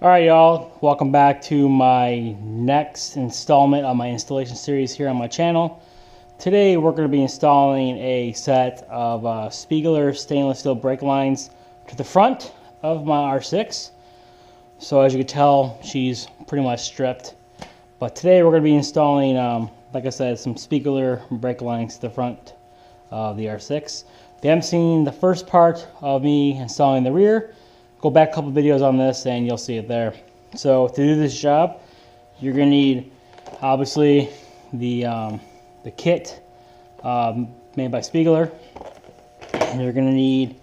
Alright y'all, welcome back to my next installment of my installation series here on my channel. Today we're going to be installing a set of Spiegler stainless steel brake lines to the front of my R6. So as you can tell, she's pretty much stripped. But today we're going to be installing, like I said, some Spiegler brake lines to the front of the R6. If you haven't seen the first part of me installing the rear, go back a couple videos on this and you'll see it there. So to do this job, you're going to need obviously the kit made by Spiegler. You're going to need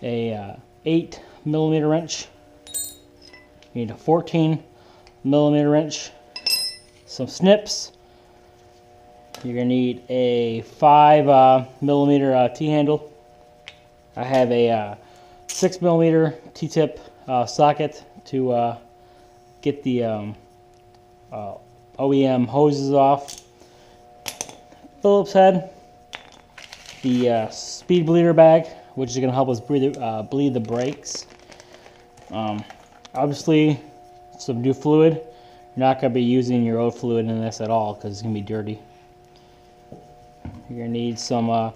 a 8mm wrench. You need a 14mm wrench, some snips. You're going to need a 5mm T-handle. I have a 6mm T-tip socket to get the OEM hoses off. Phillips head, the speed bleeder bag, which is going to help us bleed the brakes. Obviously, some new fluid. You're not going to be using your old fluid in this at all because it's going to be dirty. You're going to need some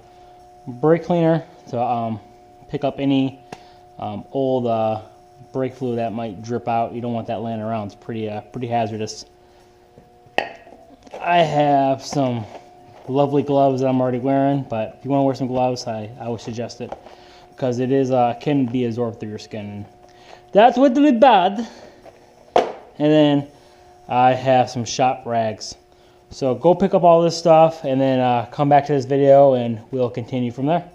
brake cleaner to pick up any old brake fluid that might drip out. You don't want that laying around. It's pretty hazardous. I have some lovely gloves that I'm already wearing, but if you want to wear some gloves, I would suggest it because it is can be absorbed through your skin. And that's what would be bad. And then I have some shop rags. So go pick up all this stuff and then come back to this video and we'll continue from there.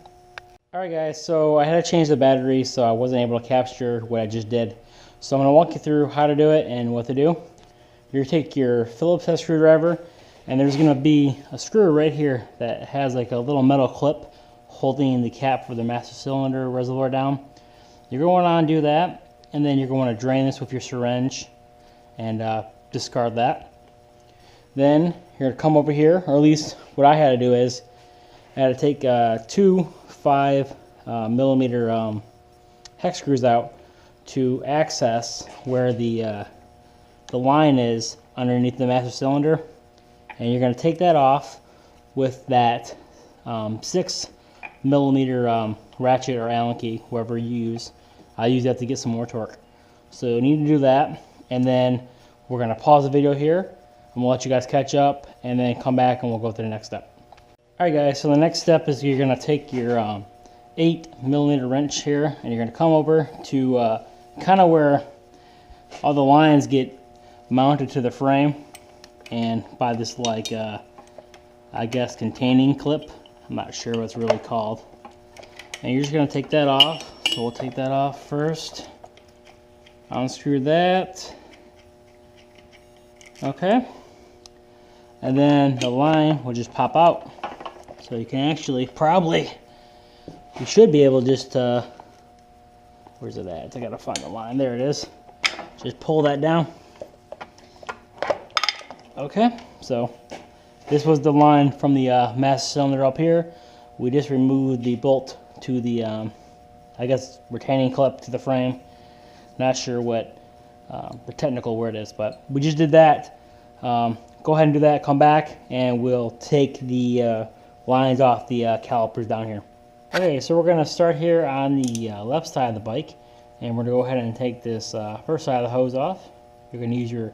Alright guys, so I had to change the battery, so I wasn't able to capture what I just did. So I'm going to walk you through how to do it and what to do. You're going to take your Phillips head screwdriver, and there's going to be a screw right here that has like a little metal clip holding the cap for the master cylinder reservoir down. You're going to undo that, and then you're going to drain this with your syringe and discard that. Then you're going to come over here, or at least what I had to do is I had to take two 5mm hex screws out to access where the line is underneath the master cylinder, and you're going to take that off with that 6mm ratchet or Allen key, whoever you use. I use that to get some more torque. So you need to do that, and then we're going to pause the video here. I'm going to let you guys catch up and then come back and we'll go to the next step. Alright guys, so the next step is you're going to take your 8mm wrench here and you're going to come over to kind of where all the lines get mounted to the frame, and by this like I guess containing clip. I'm not sure what it's really called. And you're just going to take that off. So we'll take that off first. Unscrew that. Okay. And then the line will just pop out. So you can actually you should be able to just, where's it at? I gotta find the line. There it is. Just pull that down. Okay, so this was the line from the master cylinder up here. We just removed the bolt to the, I guess, retaining clip to the frame. Not sure what the technical word is, but we just did that. Go ahead and do that, come back, and we'll take the lines off the calipers down here. Okay, so we're going to start here on the left side of the bike, and we're going to go ahead and take this first side of the hose off. You're going to use your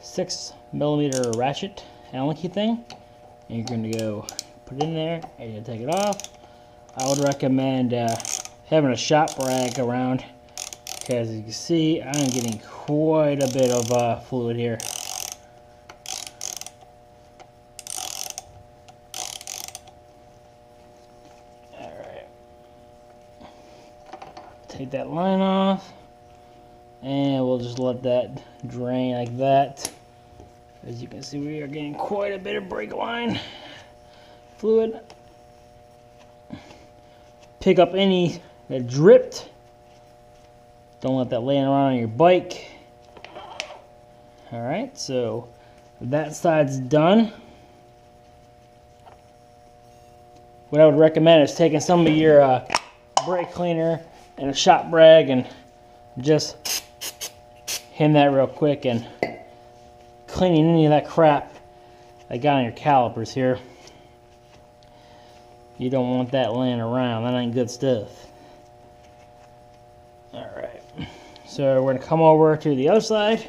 6mm ratchet Allen key thing, and you're going to go put it in there, and you'll take it off. I would recommend having a shop rag around, because as you can see, I'm getting quite a bit of fluid here. Take that line off, and we'll just let that drain like that. As you can see, we are getting quite a bit of brake line fluid. Pick up any that dripped. Don't let that laying around on your bike. Alright, so that side's done. What I would recommend is taking some of your brake cleaner and a shop rag and just hitting that real quick and cleaning any of that crap I got on your calipers here. You don't want that laying around. That ain't good stuff. Alright, so we're going to come over to the other side.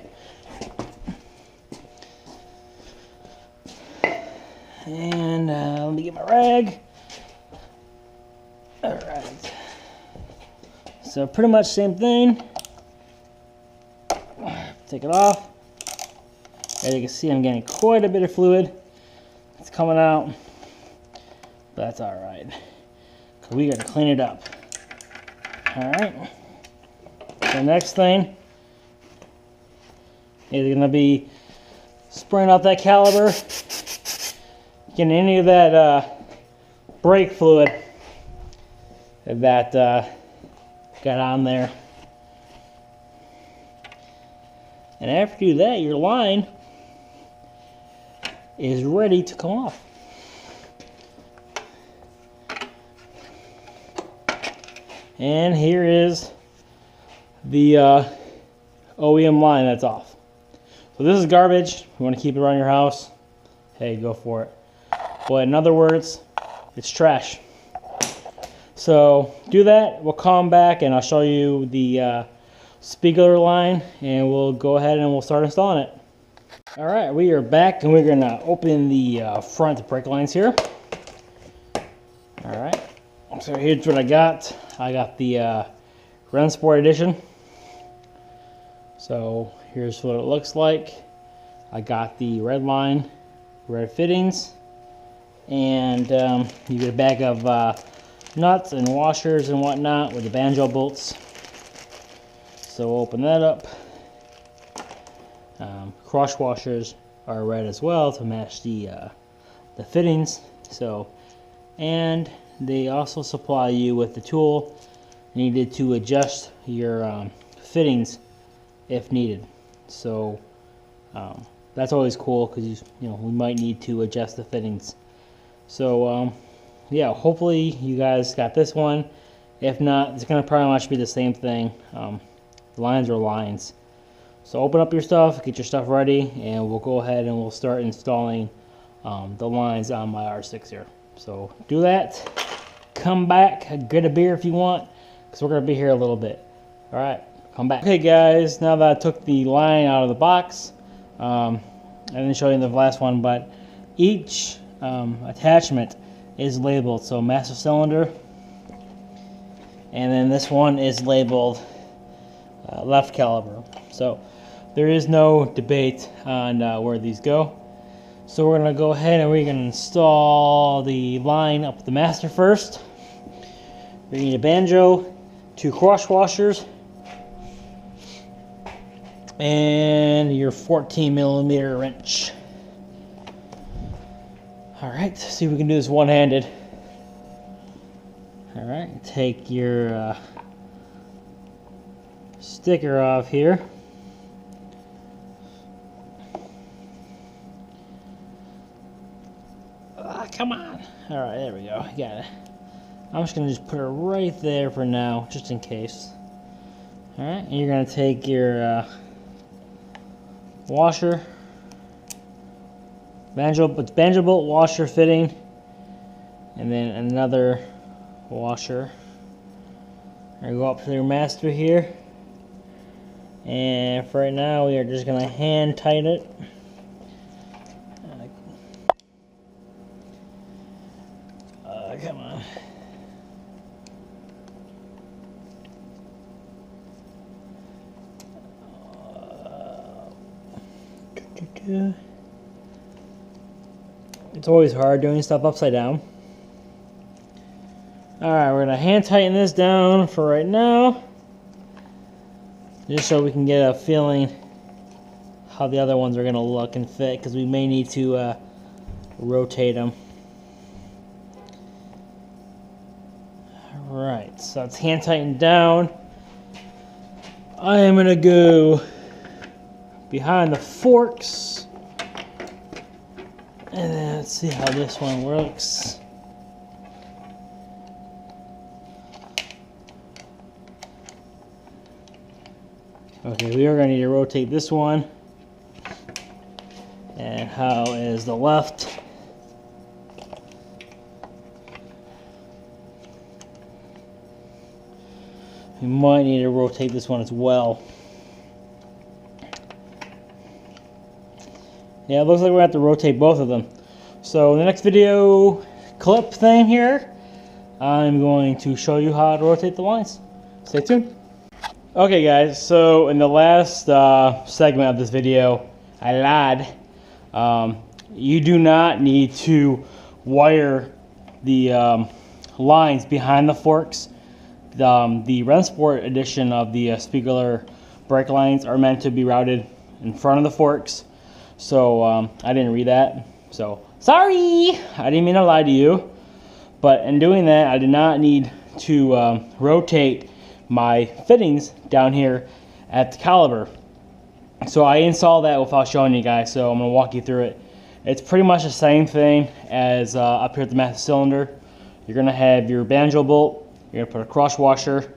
And let me get my rag. Alright. So pretty much same thing. Take it off. As you can see, I'm getting quite a bit of fluid. It's coming out. But that's alright. Because we got to clean it up. Alright. The next thing is going to be spraying out that caliper. Getting any of that brake fluid that got on there. And after you do that, your line is ready to come off. And here is the OEM line that's off. So this is garbage. You want to keep it around your house, hey, go for it. But in other words, it's trash. So do that. We'll come back and I'll show you the Spiegler line, and we'll go ahead and we'll start installing it. All right, we are back and we're gonna open the front brake lines here. All right, so here's what I got. I got the Rennsport edition. So here's what it looks like. I got the red line, red fittings, and you get a bag of nuts and washers and whatnot with the banjo bolts. So we'll open that up. Cross washers are red as well to match the fittings. So, and they also supply you with the tool needed to adjust your fittings if needed. So that's always cool because you know we might need to adjust the fittings. So yeah, hopefully you guys got this one. If not, it's gonna pretty much be the same thing. Lines are lines. So open up your stuff, get your stuff ready, and we'll go ahead and we'll start installing the lines on my R6 here. So do that, come back, get a beer if you want, because we're going to be here a little bit. All right, come back. Okay guys, now that I took the line out of the box, I didn't show you the last one, but each attachment is labeled. So master cylinder, and then this one is labeled left caliper. So there is no debate on where these go. So we're going to go ahead and we're going to install the line up the master first. We need a banjo, 2 cross washers, and your 14mm wrench. Alright, see if we can do this one-handed. Alright, take your sticker off here. Come on. Alright, there we go. I got it. I'm just going to just put it right there for now, just in case. Alright, and you're going to take your washer, banjo bolt washer fitting, and then another washer. And go up to your master here. And for right now, we are just going to hand tighten it. Come on. It's always hard doing stuff upside down. Alright, we're going to hand tighten this down for right now, just so we can get a feeling how the other ones are going to look and fit, because we may need to rotate them. Alright, so it's hand tightened down. I am going to go behind the forks, and then let's see how this one works. Okay, we are going to need to rotate this one. And how is the left? We might need to rotate this one as well. Yeah, it looks like we're going to have to rotate both of them. So in the next video clip thing here, I'm going to show you how to rotate the lines. Stay tuned. Okay guys, so in the last segment of this video, I lied. You do not need to wire the lines behind the forks. The Rennsport edition of the Spiegler brake lines are meant to be routed in front of the forks. So I didn't read that. So sorry, I didn't mean to lie to you. But in doing that, I did not need to rotate my fittings down here at the caliper. So I installed that without showing you guys, so I'm going to walk you through it. It's pretty much the same thing as up here at the master cylinder. You're going to have your banjo bolt, you're going to put a cross washer,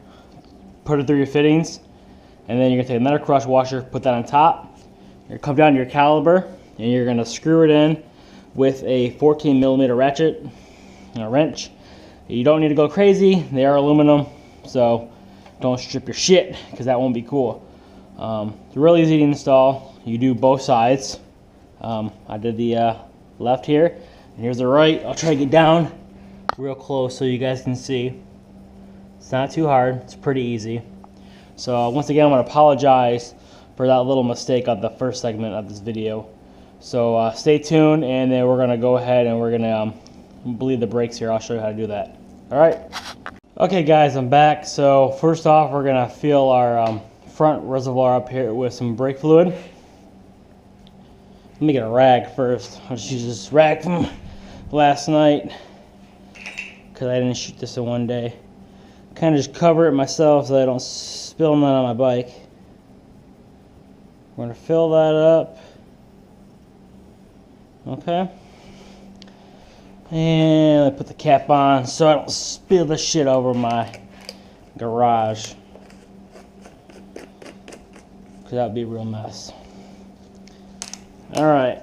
put it through your fittings, and then you're going to take another cross washer, put that on top. You're going to come down to your caliper, and you're going to screw it in with a 14mm ratchet and a wrench. You don't need to go crazy, they are aluminum, so don't strip your shit, because that won't be cool. It's really easy to install. You do both sides. I did the left here, and here's the right. I'll try to get down real close so you guys can see. It's not too hard, it's pretty easy. So once again, I want to apologize for that little mistake of the first segment of this video. So stay tuned, and then we're going to go ahead and we're going to bleed the brakes here. I'll show you how to do that. Alright. Okay guys, I'm back. So first off, we're going to fill our front reservoir up here with some brake fluid. Let me get a rag first. I'll just use this rag from last night because I didn't shoot this in one day. Kind of just cover it myself so I don't spill none on my bike. We're going to fill that up. Okay. And I put the cap on so I don't spill the shit over my garage, because that would be a real mess. Alright.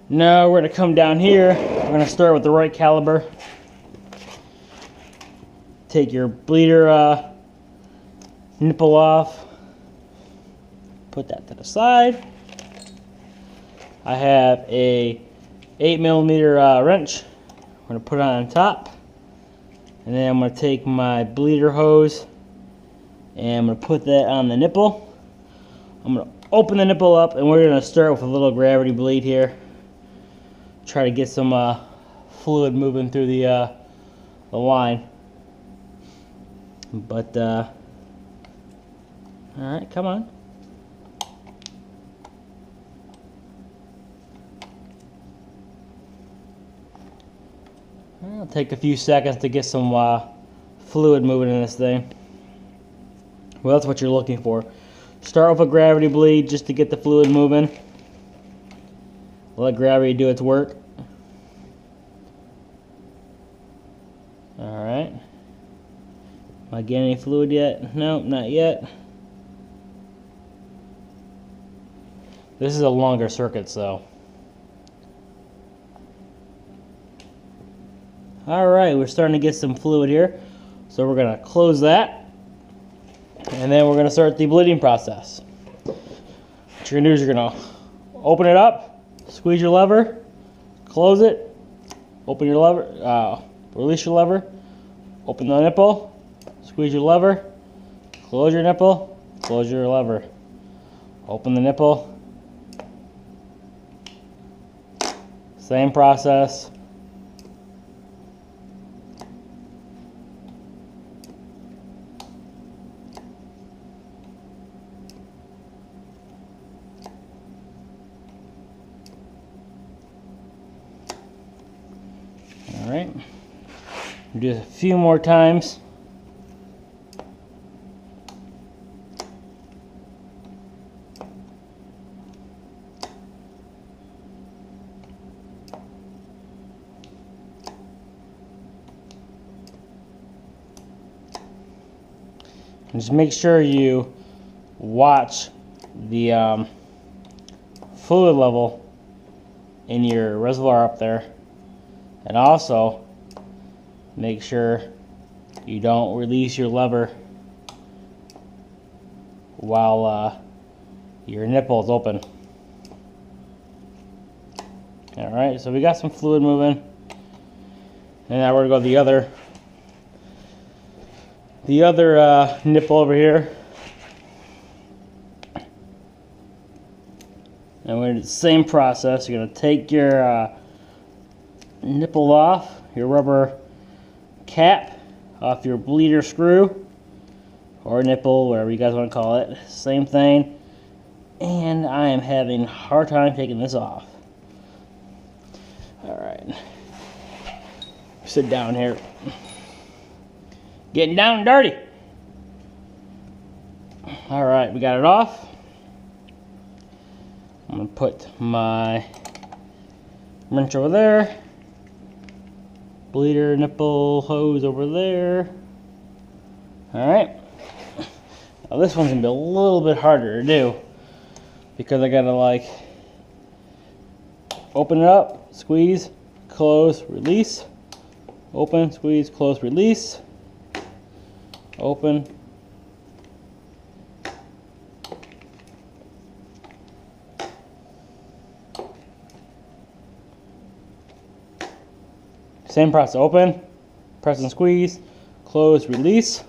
Now we're going to come down here. We're going to start with the right caliber. Take your bleeder nipple off. Put that to the side. I have a 8mm wrench. I'm going to put it on top. And then I'm going to take my bleeder hose and I'm going to put that on the nipple. I'm going to open the nipple up, and we're going to start with a little gravity bleed here. Try to get some fluid moving through the line. But, alright, come on. It'll take a few seconds to get some fluid moving in this thing. Well, that's what you're looking for. Start with a gravity bleed just to get the fluid moving. Let gravity do its work. Alright. Am I getting any fluid yet? Nope, not yet. This is a longer circuit, so. Alright, we're starting to get some fluid here. So we're going to close that. And then we're going to start the bleeding process. What you're going to do is you're going to open it up, squeeze your lever, close it, open your lever, release your lever, open the nipple, squeeze your lever, close your nipple, close your lever, open the nipple. Same process. Alright, do it a few more times. And just make sure you watch the fluid level in your reservoir up there, and also make sure you don't release your lever while your nipple is open. Alright, so we got some fluid moving, and now we're going to go the other nipple over here. And we're going to do the same process. You're going to take your nipple off, your rubber cap off your bleeder screw, or nipple, whatever you guys want to call it. Same thing. And I am having a hard time taking this off. Alright. Sit down here. Getting down and dirty. Alright, we got it off. I'm going to put my wrench over there. Bleeder nipple hose over there. Alright. Now this one's going to be a little bit harder to do, because I got to like open it up, squeeze, close, release. Open, squeeze, close, release. Open. Same process. Open, press and squeeze, close, release.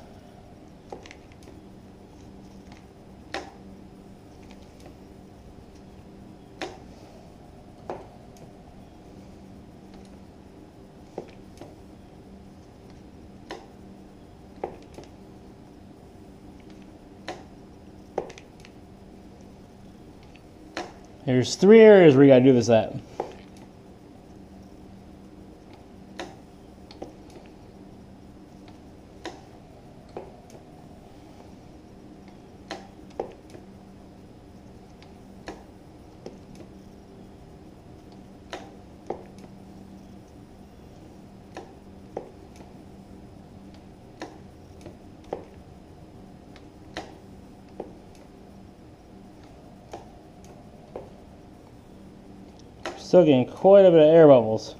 There's 3 areas where you gotta do this at. Still getting quite a bit of air bubbles.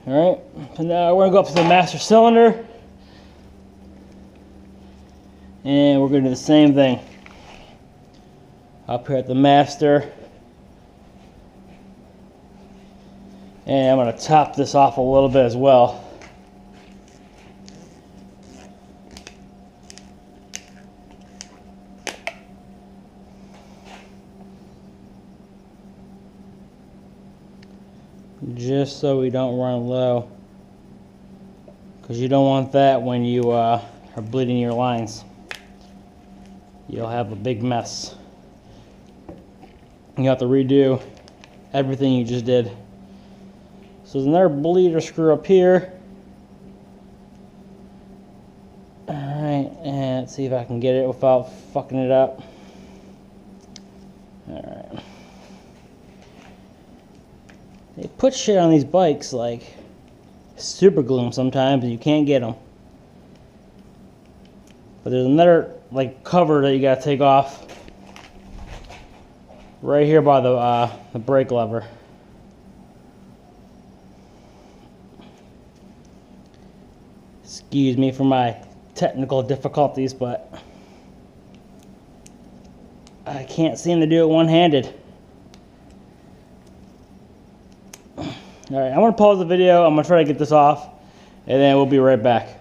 Alright, so now we're going to go up to the master cylinder, and we're going to do the same thing. Up here at the master. And I'm going to top this off a little bit as well. Just so we don't run low. Because you don't want that when you are bleeding your lines. You'll have a big mess. You have to redo everything you just did. So there's another bleeder screw up here. Alright, and let's see if I can get it without fucking it up. Alright. They put shit on these bikes like super glue them sometimes and you can't get them. But there's another like cover that you gotta take off right here by the brake lever. Excuse me for my technical difficulties, but I can't seem to do it one-handed. Alright, I'm going to pause the video. I'm going to try to get this off, and then we'll be right back.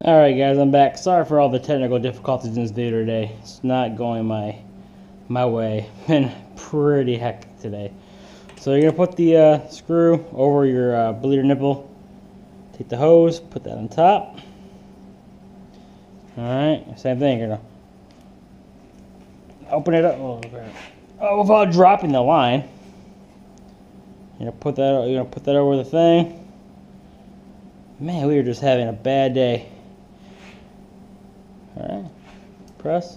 Alright guys, I'm back. Sorry for all the technical difficulties in this video today. It's not going my way. Been pretty hectic today. So you're going to put the screw over your bleeder nipple. Take the hose, put that on top. Alright, same thing. You're gonna open it up without dropping the line. You're gonna put that over the thing. Man, we were just having a bad day. Alright, press,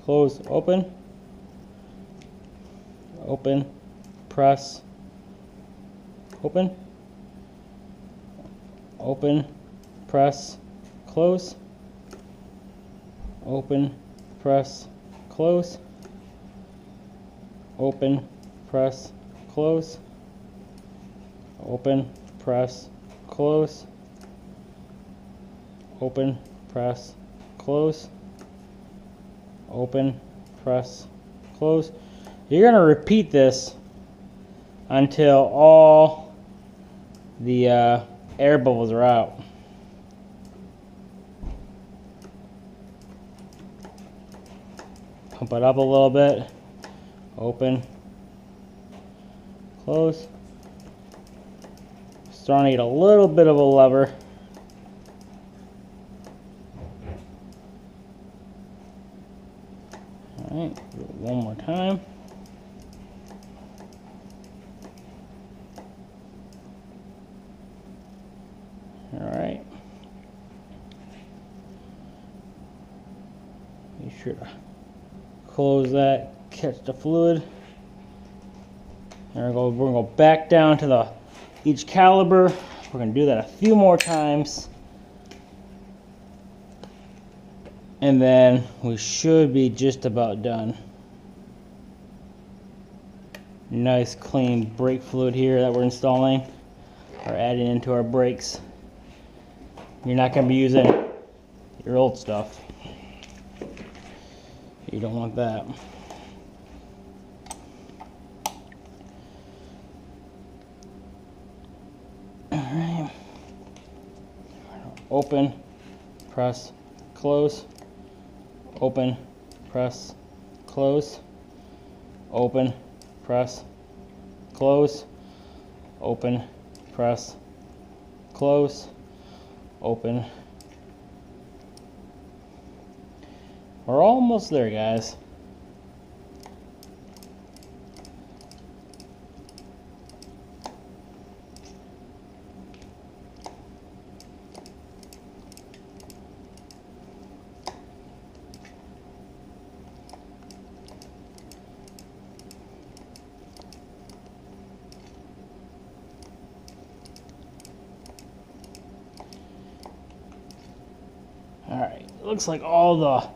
close, open, open, press, open, open, press, close, open, press, close, open, press, close, open, press, close, open, press, close, open, press, close. You're going to repeat this until all the air bubbles are out. Pump it up a little bit. Open, close. Starting to get a little bit of a lever. Alright, do it one more time. Alright. Be sure to close that, catch the fluid. There we go. We're going to go back down to each caliper. We're going to do that a few more times. And then we should be just about done. Nice clean brake fluid here that we're installing or adding into our brakes. You're not going to be using your old stuff. You don't want that. Alright. Open, press, close. Open, press, close. Open, press, close. Open, press, close. Open. We're almost there, guys. Alright, looks like all the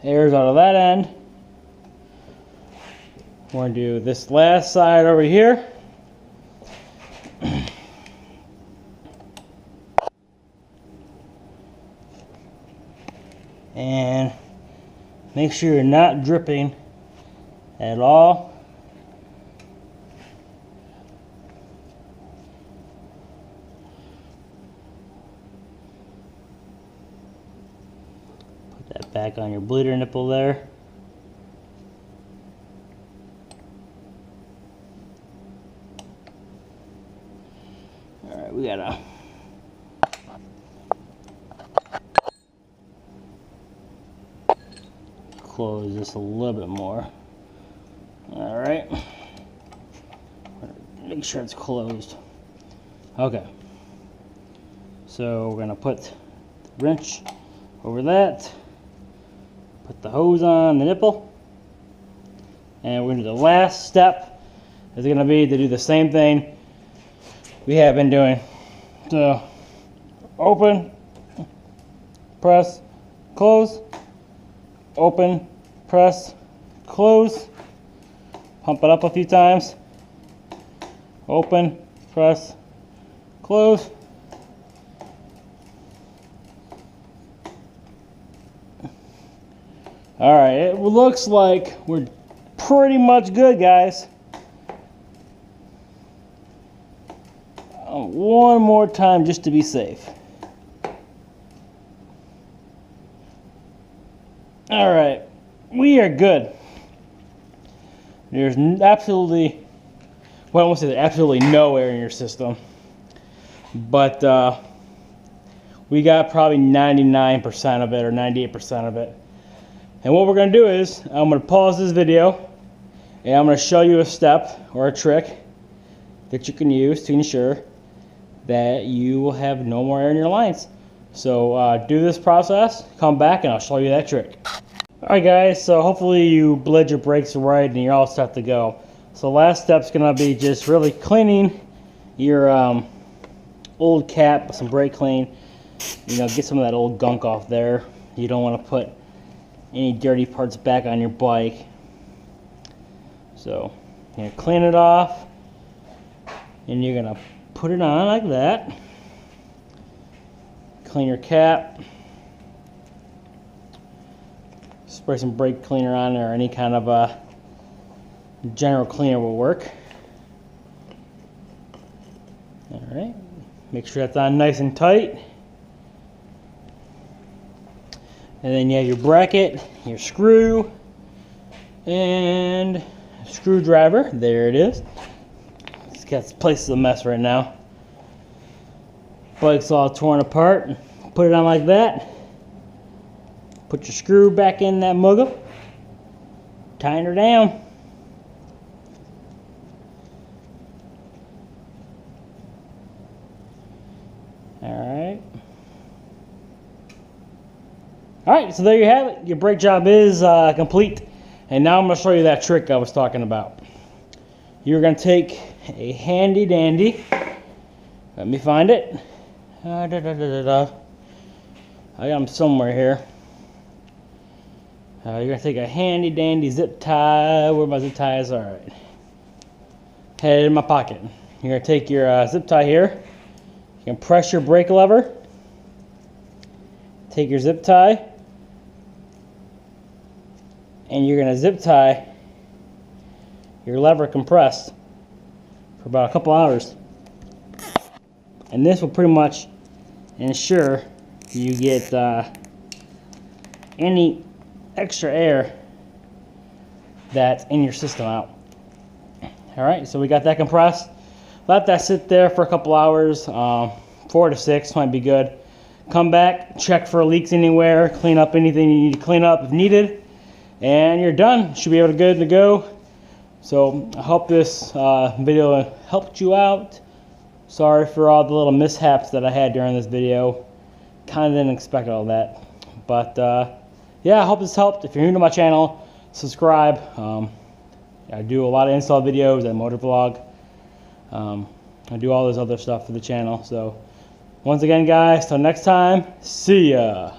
air's out of that end. We're going to do this last side over here. And make sure you're not dripping at all. That back on your bleeder nipple there. Alright, we gotta close this a little bit more. Alright. Make sure it's closed. Okay. So we're gonna put the wrench over that. Put the hose on the nipple, and we're going to do the last step is going to be to do the same thing we have been doing. So open, press, close, open, press, close, pump it up a few times, open, press, close. Alright, it looks like we're pretty much good, guys. One more time just to be safe. Alright, we are good. There's absolutely, well, I won't say there's absolutely no air in your system, but we got probably 99% of it or 98% of it. And what we're going to do is, I'm going to pause this video, and I'm going to show you a step or a trick that you can use to ensure that you will have no more air in your lines. So do this process, come back, and I'll show you that trick. Alright guys, so hopefully you bled your brakes right and you're all set to go. So last step's going to be just really cleaning your old cap with some brake clean. You know, get some of that old gunk off there. You don't want to put any dirty parts back on your bike. So you're going to clean it off and you're going to put it on like that. Clean your cap. Spray some brake cleaner on there, or any kind of general cleaner will work. Alright, make sure that's on nice and tight. And then you have your bracket, your screw, and screwdriver. There it is. This place is a mess right now. Bike's all torn apart. Put it on like that. Put your screw back in that muggle. Tighten her down. Alright. Alright, so there you have it. Your brake job is complete. And now I'm going to show you that trick I was talking about. You're going to take a handy dandy. Let me find it. I got them somewhere here. You're going to take a handy dandy zip tie. Where my zip ties? Alright. Had it in my pocket. You're going to take your zip tie here. You can press your brake lever. Take your zip tie. And you're going to zip tie your lever compressed for about a couple hours. And this will pretty much ensure you get any extra air that's in your system out. Alright, so we got that compressed. Let that sit there for a couple hours, 4 to 6 might be good. Come back, check for leaks anywhere, clean up anything you need to clean up if needed, and you're done. Should be able to good to go. So I hope this video helped you out. Sorry for all the little mishaps that I had during this video. Kind of didn't expect all that. But yeah, I hope this helped. If you're new to my channel, subscribe. I do a lot of install videos and motor vlog. I do all this other stuff for the channel. So once again guys, till next time, see ya.